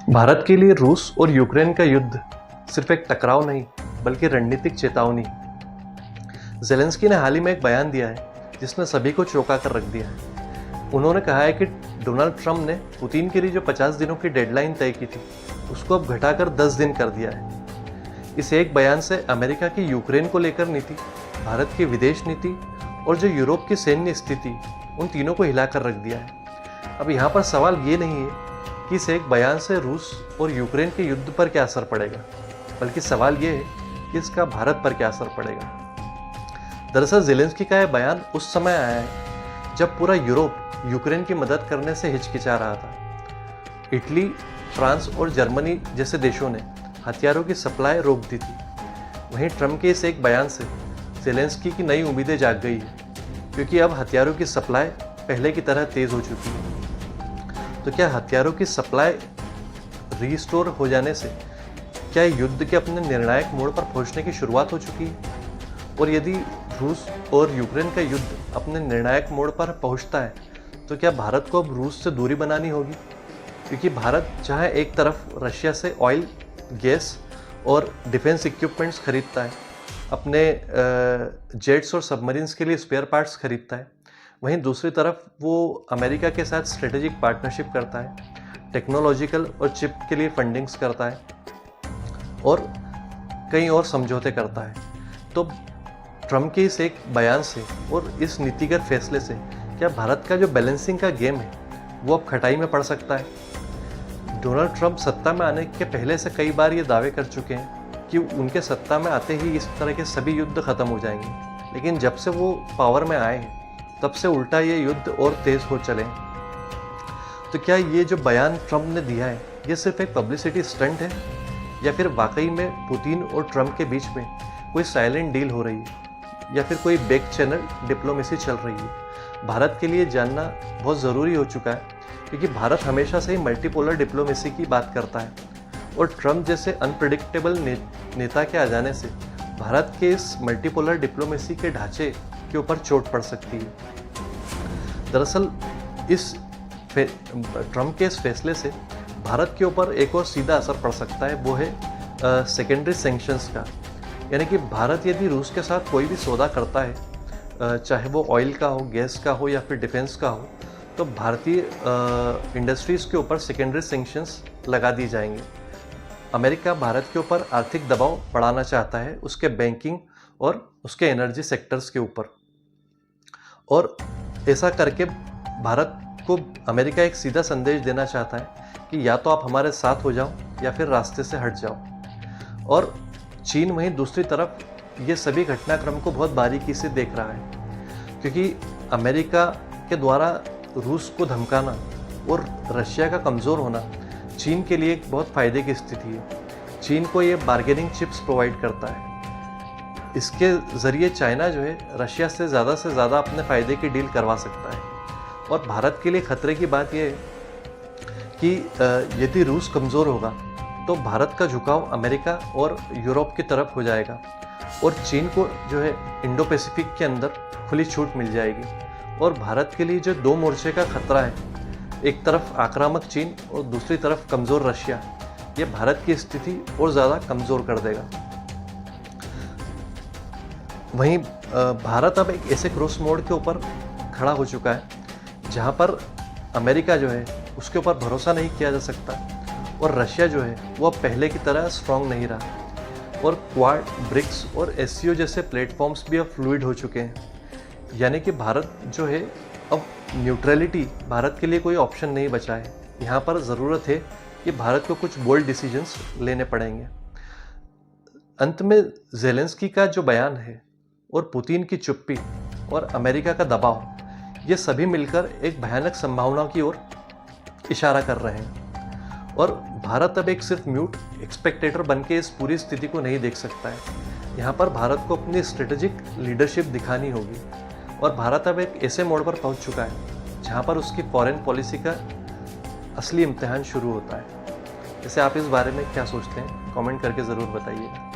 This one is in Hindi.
भारत के लिए रूस और यूक्रेन का युद्ध सिर्फ एक टकराव नहीं बल्कि रणनीतिक चेतावनी। ज़ेलेंस्की ने हाल ही में एक बयान दिया है जिसने सभी को चौंका कर रख दिया है। उन्होंने कहा है कि डोनाल्ड ट्रंप ने पुतिन के लिए जो 50 दिनों की डेडलाइन तय की थी उसको अब घटाकर 10 दिन कर दिया है। इस एक बयान से अमेरिका की यूक्रेन को लेकर नीति, भारत की विदेश नीति और जो यूरोप की सैन्य स्थिति, उन तीनों को हिलाकर रख दिया है। अब यहाँ पर सवाल ये नहीं है कि इस एक बयान से रूस और यूक्रेन के युद्ध पर क्या असर पड़ेगा, बल्कि सवाल ये है कि इसका भारत पर क्या असर पड़ेगा। दरअसल ज़ेलेंस्की का यह बयान उस समय आया है जब पूरा यूरोप यूक्रेन की मदद करने से हिचकिचा रहा था। इटली, फ्रांस और जर्मनी जैसे देशों ने हथियारों की सप्लाई रोक दी थी। वहीं ट्रंप के इस एक बयान से ज़ेलेंस्की की नई उम्मीदें जाग गई है, क्योंकि अब हथियारों की सप्लाई पहले की तरह तेज़ हो चुकी है। तो क्या हथियारों की सप्लाई रीस्टोर हो जाने से क्या युद्ध के अपने निर्णायक मोड़ पर पहुंचने की शुरुआत हो चुकी है? और यदि रूस और यूक्रेन का युद्ध अपने निर्णायक मोड़ पर पहुंचता है तो क्या भारत को अब रूस से दूरी बनानी होगी? क्योंकि भारत जहां एक तरफ रशिया से ऑयल, गैस और डिफेंस इक्विपमेंट्स खरीदता है, अपने जेट्स और सबमरीन्स के लिए स्पेयर पार्ट्स खरीदता है, वहीं दूसरी तरफ वो अमेरिका के साथ स्ट्रेटेजिक पार्टनरशिप करता है, टेक्नोलॉजिकल और चिप के लिए फंडिंग्स करता है और कई और समझौते करता है। तो ट्रंप के इस एक बयान से और इस नीतिगत फैसले से क्या भारत का जो बैलेंसिंग का गेम है वो अब खटाई में पड़ सकता है? डोनाल्ड ट्रंप सत्ता में आने के पहले से कई बार ये दावे कर चुके हैं कि उनके सत्ता में आते ही इस तरह के सभी युद्ध खत्म हो जाएंगे, लेकिन जब से वो पावर में आए हैं तब से उल्टा ये युद्ध और तेज हो चले। तो क्या ये जो बयान ट्रंप ने दिया है ये सिर्फ एक पब्लिसिटी स्टंट है, या फिर वाकई में पुतिन और ट्रंप के बीच में कोई साइलेंट डील हो रही है, या फिर कोई बैक चैनल डिप्लोमेसी चल रही है? भारत के लिए जानना बहुत ज़रूरी हो चुका है, क्योंकि भारत हमेशा से ही मल्टीपोलर डिप्लोमेसी की बात करता है और ट्रंप जैसे अनप्रेडिक्टेबल नेता के आ जाने से भारत के इस मल्टीपोलर डिप्लोमेसी के ढांचे के ऊपर चोट पड़ सकती है। दरअसल इस ट्रंप के इस फैसले से भारत के ऊपर एक और सीधा असर पड़ सकता है, वो है सेकेंडरी सैंक्शंस का। यानी कि भारत यदि रूस के साथ कोई भी सौदा करता है, चाहे वो ऑयल का हो, गैस का हो या फिर डिफेंस का हो, तो भारतीय इंडस्ट्रीज़ के ऊपर सेकेंडरी सैंक्शंस लगा दिए जाएंगे। अमेरिका भारत के ऊपर आर्थिक दबाव बढ़ाना चाहता है, उसके बैंकिंग और उसके एनर्जी सेक्टर्स के ऊपर, और ऐसा करके भारत को अमेरिका एक सीधा संदेश देना चाहता है कि या तो आप हमारे साथ हो जाओ या फिर रास्ते से हट जाओ। और चीन वहीं दूसरी तरफ ये सभी घटनाक्रम को बहुत बारीकी से देख रहा है, क्योंकि अमेरिका के द्वारा रूस को धमकाना और रशिया का कमज़ोर होना चीन के लिए एक बहुत फ़ायदे की स्थिति है। चीन को ये बार्गेनिंग चिप्स प्रोवाइड करता है, इसके ज़रिए चाइना जो है रशिया से ज़्यादा अपने फ़ायदे की डील करवा सकता है। और भारत के लिए ख़तरे की बात यह है कि यदि रूस कमज़ोर होगा तो भारत का झुकाव अमेरिका और यूरोप की तरफ हो जाएगा और चीन को जो है इंडो पैसिफिक के अंदर खुली छूट मिल जाएगी। और भारत के लिए जो दो मोर्चे का खतरा है, एक तरफ आक्रामक चीन और दूसरी तरफ कमज़ोर रशिया, ये भारत की स्थिति और ज़्यादा कमज़ोर कर देगा। वहीं भारत अब एक ऐसे क्रॉस मोड़ के ऊपर खड़ा हो चुका है जहां पर अमेरिका जो है उसके ऊपर भरोसा नहीं किया जा सकता और रशिया जो है वो अब पहले की तरह स्ट्रांग नहीं रहा। और क्वाड, ब्रिक्स और एससीओ जैसे प्लेटफॉर्म्स भी अब फ्लूइड हो चुके हैं। यानी कि भारत जो है अब न्यूट्रलिटी भारत के लिए कोई ऑप्शन नहीं बचा है। यहाँ पर ज़रूरत है कि भारत को कुछ बोल्ड डिसीजंस लेने पड़ेंगे। अंत में ज़ेलेंस्की का जो बयान है और पुतिन की चुप्पी और अमेरिका का दबाव, ये सभी मिलकर एक भयानक संभावना की ओर इशारा कर रहे हैं। और भारत अब एक सिर्फ म्यूट एक्सपेक्टेटर बन के इस पूरी स्थिति को नहीं देख सकता है। यहाँ पर भारत को अपनी स्ट्रेटेजिक लीडरशिप दिखानी होगी और भारत अब एक ऐसे मोड़ पर पहुँच चुका है जहाँ पर उसकी फॉरेन पॉलिसी का असली इम्तिहान शुरू होता है। जैसे आप इस बारे में क्या सोचते हैं, कमेंट करके ज़रूर बताइएगा।